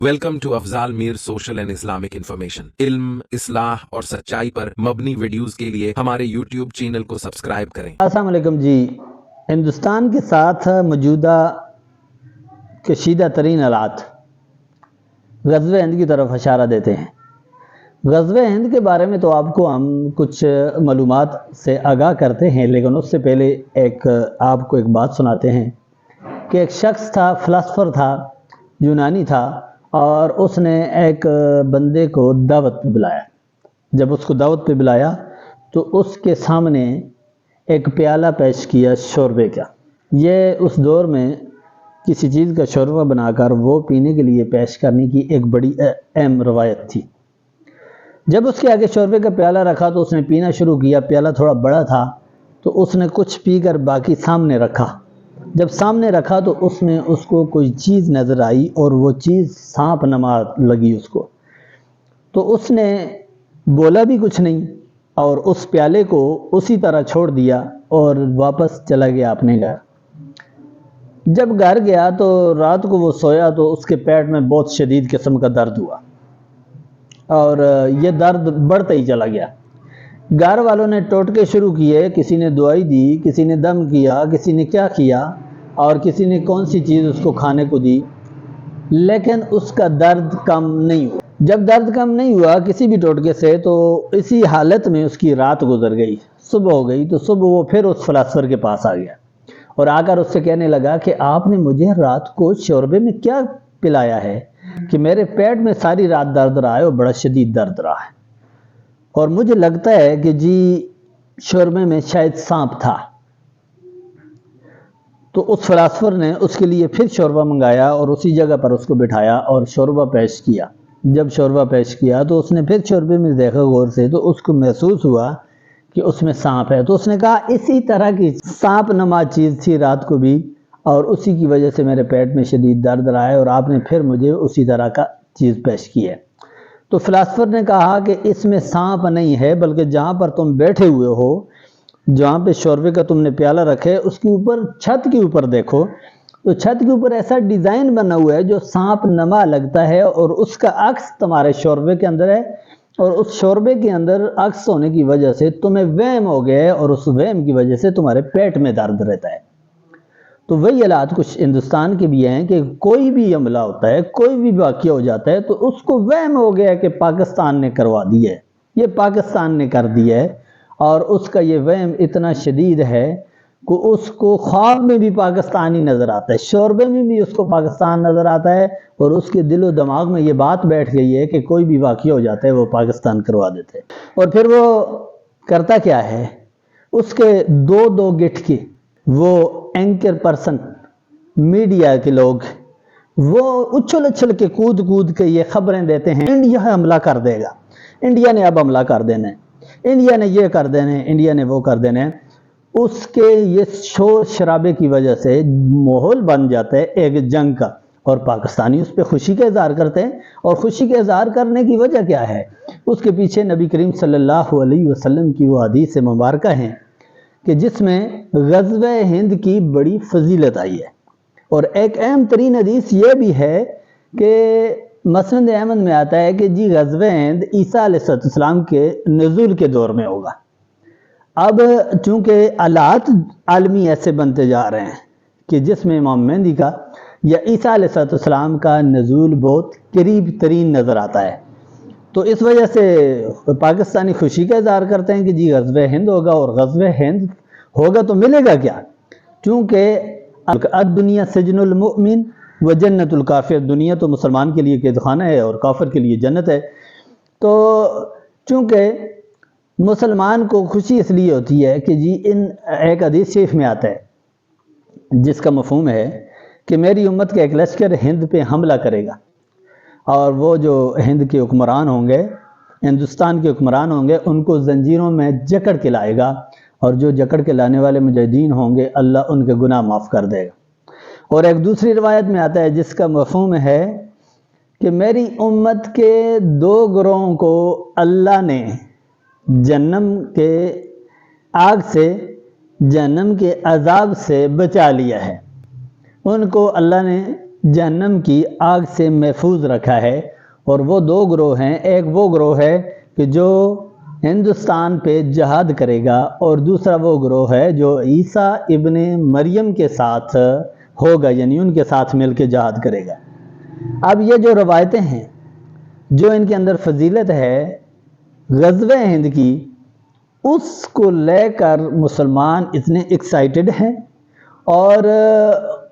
Welcome to Afzal Mir social and Islamic information. इल्म, इस्लाह और सच्चाई पर मबनी वीडियोस के लिए हमारे यूट्यूब चैनल को सब्सक्राइब करें। अस्सलाम वालेकुम जी। हिंदुस्तान के साथ मौजूदा कशीदा तरीन हालात ग़ज़वे हिंद की तरफ इशारा देते हैं। ग़ज़वे हिंद के बारे में तो आपको हम कुछ मालूमात से आगाह करते हैं, लेकिन उससे पहले आपको एक बात सुनाते हैं कि एक शख्स था, फ़िलासफ़र था, यूनानी था, और उसने एक बंदे को दावत पे बुलाया। जब उसको दावत पे बुलाया तो उसके सामने एक प्याला पेश किया शोरबे का। ये उस दौर में किसी चीज़ का शोरबा बनाकर वो पीने के लिए पेश करने की एक बड़ी अहम रवायत थी। जब उसके आगे शोरबे का प्याला रखा तो उसने पीना शुरू किया। प्याला थोड़ा बड़ा था तो उसने कुछ पीकर बाकी सामने रखा। जब सामने रखा तो उसको कोई चीज़ नज़र आई और वो चीज़ सांप नमा लगी उसको। तो उसने बोला भी कुछ नहीं और उस प्याले को उसी तरह छोड़ दिया और वापस चला गया अपने घर। जब घर गया तो रात को वो सोया तो उसके पेट में बहुत शदीद किस्म का दर्द हुआ और ये दर्द बढ़ता ही चला गया। घर वालों ने टोटके शुरू किए, किसी ने दवाई दी, किसी ने दम किया, किसी ने क्या किया और किसी ने कौन सी चीज़ उसको खाने को दी, लेकिन उसका दर्द कम नहीं हुआ। जब दर्द कम नहीं हुआ किसी भी टोटके से, तो इसी हालत में उसकी रात गुजर गई। सुबह हो गई तो सुबह वो फिर उस फ़िलासफ़र के पास आ गया और आकर उससे कहने लगा कि आपने मुझे रात को शोरबे में क्या पिलाया है कि मेरे पेट में सारी रात दर्द रहा है और बड़ा शदीद दर्द रहा है, और मुझे लगता है कि जी शोरबे में शायद सांप था। तो उस फ़िलासफ़र ने उसके लिए फिर शोरबा मंगाया और उसी जगह पर उसको बिठाया और शोरबा पेश किया। जब शोरबा पेश किया तो उसने फिर शोरबे में देखा गौर से, तो उसको महसूस हुआ कि उसमें सांप है। तो उसने कहा इसी तरह की सांप नमा चीज़ थी रात को भी, और उसी की वजह से मेरे पेट में शदीद दर्द रहा है और आपने फिर मुझे उसी तरह का चीज़ पेश की है। तो फ़िलासफ़र ने कहा कि इसमें सांप नहीं है, बल्कि जहाँ पर तुम बैठे हुए हो, जहाँ पे शोरबे का तुमने प्याला रखे, उसके ऊपर छत के ऊपर देखो तो छत के ऊपर ऐसा डिज़ाइन बना हुआ है जो सांप नमा लगता है और उसका अक्स तुम्हारे शोरबे के अंदर है, और उस शोरबे के अंदर अक्स होने की वजह से तुम्हें वहम हो गया है और उस वहम की वजह से तुम्हारे पेट में दर्द रहता है। तो वही हालात कुछ हिंदुस्तान के भी हैं कि कोई भी हमला होता है, कोई भी वाक़या हो जाता है तो उसको वहम हो गया कि पाकिस्तान ने करवा दिया है, ये पाकिस्तान ने कर दिया है, और उसका ये वहम इतना शदीद है कि उसको ख्वाब में भी पाकिस्तान ही नज़र आता है, शोरबे में भी उसको पाकिस्तान नज़र आता है, और उसके दिलो दिमाग में ये बात बैठ गई है कि कोई भी वाक़या हो जाता है वो पाकिस्तान करवा देते हैं। और फिर वो करता क्या है, उसके दो गिठ के वो एंकर पर्सन, मीडिया के लोग, वो उछल उछल के कूद के ये खबरें देते हैं इंडिया हमला कर देगा, इंडिया ने अब हमला कर देना है, इंडिया ने ये कर देना है, इंडिया ने वो कर देना है। उसके ये शोर शराबे की वजह से माहौल बन जाता है एक जंग का, और पाकिस्तानी उस पर खुशी का इजहार करते हैं। और खुशी का इजहार करने की वजह क्या है, उसके पीछे नबी करीम सल्लल्लाहु अलैहि वसल्लम की वो हदीस मुबारक हैं कि जिसमें ग़ज़वे हिंद की बड़ी फजीलत आई है। और एक अहम तरीन हदीस ये भी है कि मसनद अहमद में आता है कि जी ग़ज़वे हिंद ईसा अलैहिस्सलाम के नुज़ूल के दौर में होगा। अब चूँकि हालात आलमी ऐसे बनते जा रहे हैं कि जिसमें इमाम मेहदी का या ईसा अलैहिस्सलाम का नुज़ूल बहुत करीब तरीन नज़र आता है, तो इस वजह से पाकिस्तानी खुशी का इजहार करते हैं कि जी ग़ज़वे हिंद होगा, और ग़ज़वे हिंद होगा तो मिलेगा क्या, क्योंकि दुनिया सजनुल मुमिन व जन्नतुल काफिर, दुनिया तो मुसलमान के लिए कैदखाना है और काफिर के लिए जन्नत है। तो चूँकि मुसलमान को खुशी इसलिए होती है कि जी एक हदीस शरीफ में आता है जिसका मफ़हूम है कि मेरी उम्मत का एक लश्कर हिंद पे हमला करेगा, और वो जो हिंद के हुक्मरान होंगे, हिंदुस्तान के हुक्मरान होंगे, उनको जंजीरों में जकड़ के लाएगा, और जो जकड़ के लाने वाले मुजाहिदीन होंगे अल्लाह उनके गुनाह माफ़ कर देगा। और एक दूसरी रिवायत में आता है जिसका मफ़हूम है कि मेरी उम्मत के दो ग्रोहों को अल्लाह ने जहन्नम के आग से, जहन्नम के अजाब से बचा लिया है। उनको अल्लाह ने जहन्नम की आग से महफूज रखा है। और वो दो ग्रोह हैं, एक वो ग्रोह है कि जो हिंदुस्तान पे जहाद करेगा और दूसरा वो ग्रोह है जो ईसा इब्ने मरियम के साथ होगा, यानी उनके साथ मिल के जहाद करेगा। अब ये जो रवायतें हैं, जो इनके अंदर फजीलत है ग़ज़वे हिंद की, उसको लेकर मुसलमान इतने एक्साइटेड हैं और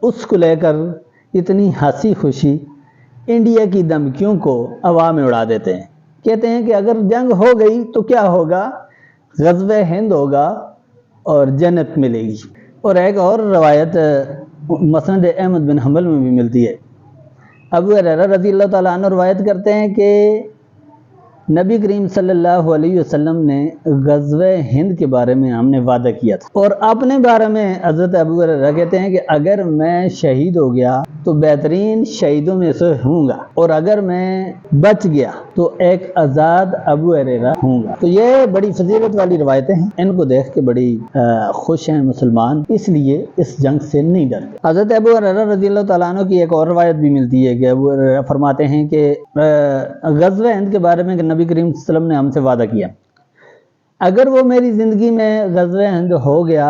उसको लेकर इतनी हंसी खुशी इंडिया की धमकियों को हवा में उड़ा देते हैं। कहते हैं कि अगर जंग हो गई तो क्या होगा, ग़ज़वे हिंद होगा और जन्नत मिलेगी। और एक और रवायत मसनद अहमद बिन हंबल में भी मिलती है। अबू हुरैरा रज़ी अल्लाह तआला अन्हु रवायत करते हैं कि नबी करीम सल्लल्लाहु अलैहि वसल्लम ने ग़ज़वे हिंद के बारे में हमने वादा किया था, और अपने बारे में हज़रत अबू हुरैरा कहते हैं कि अगर मैं शहीद हो गया तो बेहतरीन शहीदों में से हूँगा, और अगर मैं बच गया तो एक आज़ाद अबू हुरैरा हूँगा। तो ये बड़ी फजीलत वाली रवायतें हैं, इनको देख के बड़ी खुश हैं मुसलमान, इसलिए इस जंग से नहीं डरते। हज़रत अबू हुरैरा रज़ी अल्लाह तआला अन्हु की एक और रवायत भी मिलती है कि अबू हुरैरा फरमाते हैं कि ग़ज़वे हिंद के बारे में नबी करीम सल्लल्लाहु अलैहि वसल्लम ने हमसे वादा किया, अगर वो मेरी ज़िंदगी में ग़ज़वे हिंद हो गया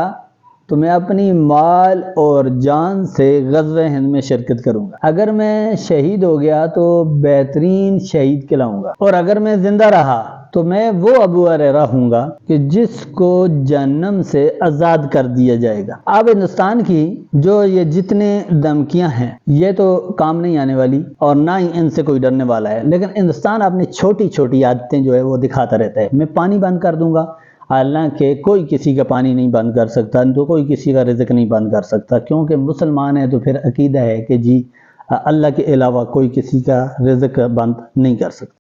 तो मैं अपनी माल और जान से ग़ज़वे हिंद में शिरकत करूँगा। अगर मैं शहीद हो गया तो बेहतरीन शहीद कहलाऊँगा, और अगर मैं ज़िंदा रहा तो मैं वो अबू हुरैरा हूँगा कि जिसको जहन्नम से आज़ाद कर दिया जाएगा। अब हिंदुस्तान की जो ये जितने धमकियाँ हैं ये तो काम नहीं आने वाली और ना ही इनसे कोई डरने वाला है, लेकिन हिंदुस्तान अपनी छोटी छोटी आदतें जो है वो दिखाता रहता है। मैं पानी बंद कर दूंगा, हालांकि कोई किसी का पानी नहीं बंद कर सकता, तो कोई किसी का रिज़्क़ नहीं बंद कर सकता, क्योंकि मुसलमान है तो फिर अकीदा है कि जी अल्लाह के अलावा कोई किसी का रिज़्क़ बंद नहीं कर सकता।